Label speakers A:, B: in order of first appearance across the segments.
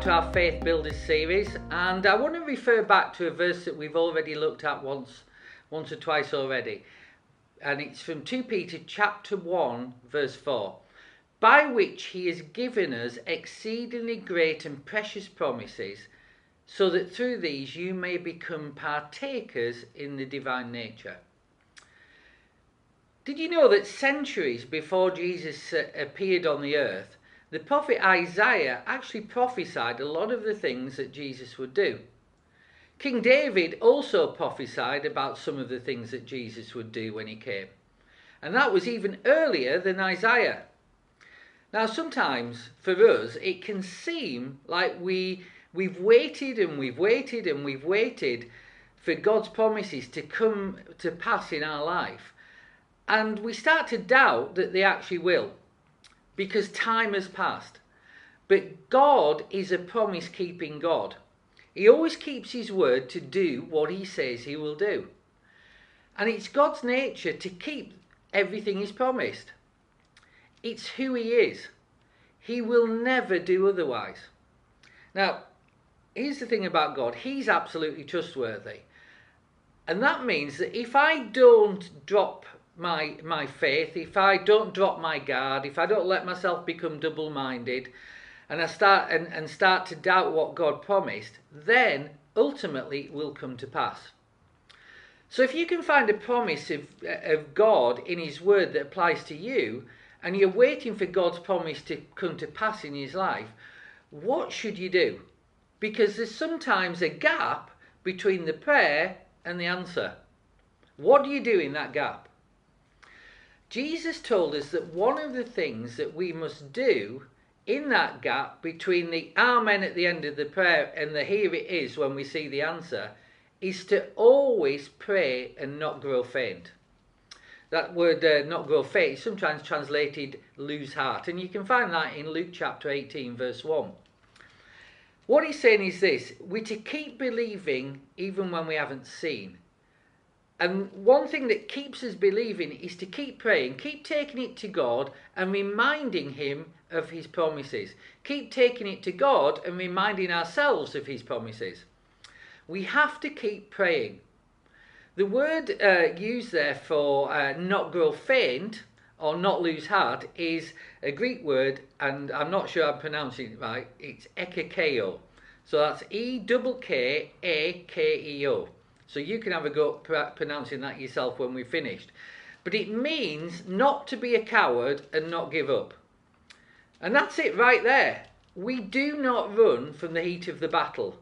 A: back to our Faith Builders series, and I want to refer back to a verse that we've already looked at once or twice already, and it's from 2 Peter chapter 1 verse 4, by which he has given us exceedingly great and precious promises, so that through these you may become partakers in the divine nature. Did you know that centuries before Jesus appeared on the earth, the prophet Isaiah actually prophesied a lot of the things that Jesus would do? King David also prophesied about some of the things that Jesus would do when he came. And that was even earlier than Isaiah. Now sometimes for us it can seem like we've waited and we've waited and we've waited for God's promises to come to pass in our life. And we start to doubt that they actually will, because time has passed. But God is a promise-keeping God. He always keeps his word to do what he says he will do. And it's God's nature to keep everything he's promised. It's who he is. He will never do otherwise. Now, here's the thing about God. He's absolutely trustworthy. And that means that if I don't drop my faith, if I don't drop my guard, if I don't let myself become double-minded, and I start to doubt what God promised, then ultimately it will come to pass. So if you can find a promise of God in his word that applies to you, and you're waiting for God's promise to come to pass in his life, what should you do? Because there's sometimes a gap between the prayer and the answer. What do you do in that gap? Jesus told us that one of the things that we must do in that gap between the amen at the end of the prayer and the here it is when we see the answer is to always pray and not grow faint. That word not grow faint is sometimes translated lose heart, and you can find that in Luke chapter 18 verse 1. What he's saying is this: we're to keep believing even when we haven't seen. And one thing that keeps us believing is to keep praying, keep taking it to God and reminding him of his promises. Keep taking it to God and reminding ourselves of his promises. We have to keep praying. The word used there for not grow faint or not lose heart is a Greek word, and I'm not sure I'm pronouncing it right. It's ekakeo. So that's E-K-K-A-K-E-O. So you can have a go at pronouncing that yourself when we've finished. But it means not to be a coward and not give up. And that's it right there. We do not run from the heat of the battle.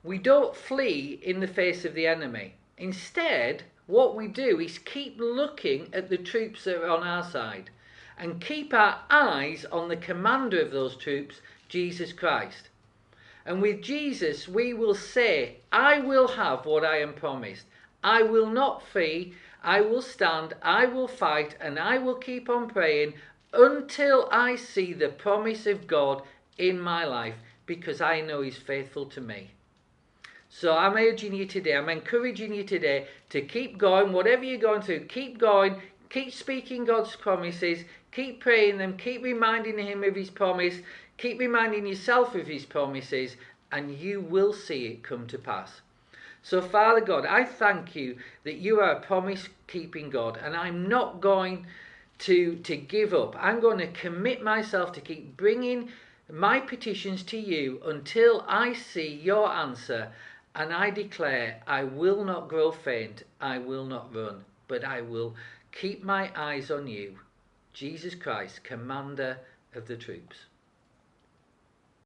A: We don't flee in the face of the enemy. Instead, what we do is keep looking at the troops that are on our side and keep our eyes on the commander of those troops, Jesus Christ. And with Jesus, we will say, I will have what I am promised. I will not flee. I will stand. I will fight. And I will keep on praying until I see the promise of God in my life, because I know he's faithful to me. So I'm urging you today, I'm encouraging you today to keep going. Whatever you're going through, keep going. Keep speaking God's promises. Keep praying them. Keep reminding him of his promise. Keep reminding yourself of his promises, and you will see it come to pass. So Father God, I thank you that you are a promise-keeping God, and I'm not going to give up. I'm going to commit myself to keep bringing my petitions to you until I see your answer, and I declare I will not grow faint, I will not run, but I will keep my eyes on you, Jesus Christ, commander of the troops.